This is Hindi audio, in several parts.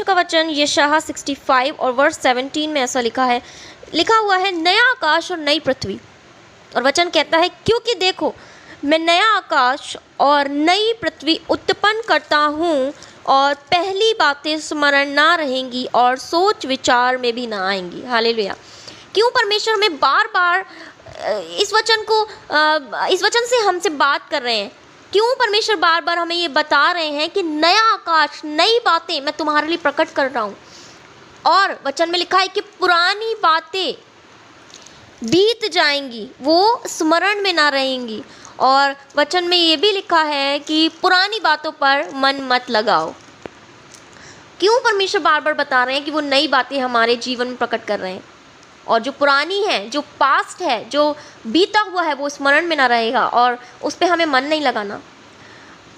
परमेश्वर का वचन यशायाह 65 और वर्स 17 में ऐसा लिखा हुआ है, नया आकाश और नई पृथ्वी। और वचन कहता है, क्योंकि देखो मैं नया आकाश और नई पृथ्वी उत्पन्न करता हूँ और पहली बातें स्मरण ना रहेंगी और सोच विचार में भी ना आएंगी। हालेलुया। क्यों परमेश्वर हमें बार बार इस वचन से हमसे बात कर रहे हैं? क्यों परमेश्वर बार बार हमें ये बता रहे हैं कि नया आकाश नई बातें मैं तुम्हारे लिए प्रकट कर रहा हूँ। और वचन में लिखा है कि पुरानी बातें बीत जाएंगी, वो स्मरण में ना रहेंगी। और वचन में ये भी लिखा है कि पुरानी बातों पर मन मत लगाओ। क्यों परमेश्वर बार बार बता रहे हैं कि वो नई बातें हमारे जीवन में प्रकट कर रहे हैं, और जो पुरानी है, जो पास्ट है, जो बीता हुआ है, वो स्मरण में ना रहेगा और उस पर हमें मन नहीं लगाना।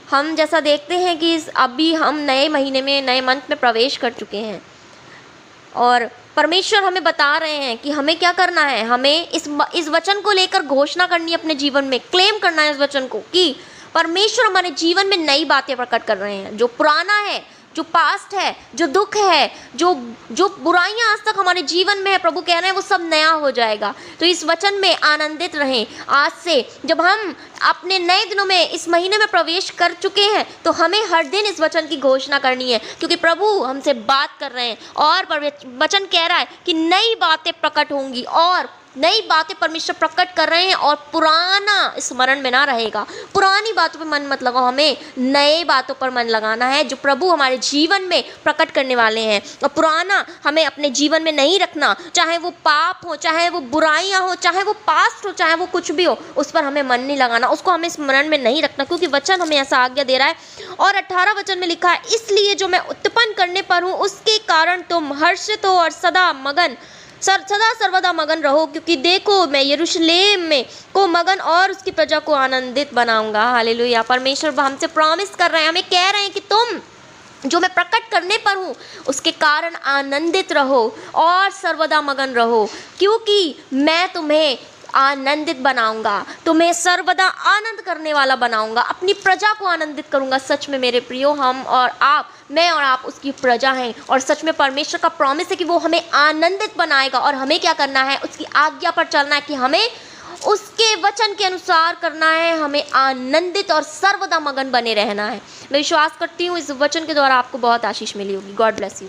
हम जैसा देखते हैं कि अभी हम नए महीने में, नए मंथ में प्रवेश कर चुके हैं, और परमेश्वर हमें बता रहे हैं कि हमें क्या करना है। हमें इस वचन को लेकर घोषणा करनी है अपने जीवन में, क्लेम करना है इस वचन को कि परमेश्वर हमारे जीवन में नई बातें प्रकट कर रहे हैं। जो पुराना है, जो पास्ट है, जो दुख है, जो बुराइयां आज तक हमारे जीवन में है, प्रभु कह रहे हैं वो सब नया हो जाएगा। तो इस वचन में आनंदित रहें। आज से जब हम अपने नए दिनों में, इस महीने में प्रवेश कर चुके हैं, तो हमें हर दिन इस वचन की घोषणा करनी है, क्योंकि प्रभु हमसे बात कर रहे हैं और वचन कह रहा है कि नई बातें प्रकट होंगी, और नई बातें परमेश्वर प्रकट कर रहे हैं और पुराना स्मरण में ना रहेगा। पुरानी बातों पर मन मत लगाओ, हमें नए बातों पर मन लगाना है जो प्रभु हमारे जीवन में प्रकट करने वाले हैं। और पुराना हमें अपने जीवन में नहीं रखना, चाहे वो पाप हो, चाहे वो बुराइयां हो, चाहे वो पास्ट हो, चाहे वो कुछ भी हो, उस पर हमें मन नहीं लगाना, उसको हमें स्मरण में नहीं रखना, क्योंकि वचन हमें ऐसा आज्ञा दे रहा है। और 18 वचन में लिखा है, इसलिए जो मैं उत्पन्न करने पर हूँ उसके कारण तुम हर्षित हो और सदा सर्वदा मगन रहो, क्योंकि देखो मैं यरूशलेम में को मगन और उसकी प्रजा को आनंदित बनाऊंगा। हालेलुया। परमेश्वर हमसे प्रॉमिस कर रहे हैं, हमें कह रहे हैं कि तुम जो मैं प्रकट करने पर हूँ उसके कारण आनंदित रहो और सर्वदा मगन रहो, क्योंकि मैं तुम्हें आनंदित बनाऊंगा, तुम्हें सर्वदा आनंद करने वाला बनाऊंगा, अपनी प्रजा को आनंदित करूंगा। सच में मेरे प्रियो, मैं और आप उसकी प्रजा हैं, और सच में परमेश्वर का प्रॉमिस है कि वो हमें आनंदित बनाएगा। और हमें क्या करना है? उसकी आज्ञा पर चलना है, कि हमें उसके वचन के अनुसार करना है, हमें आनंदित और सर्वदा मगन बने रहना है। मैं विश्वास करती हूँ इस वचन के द्वारा आपको बहुत आशीष मिली होगी। God bless you.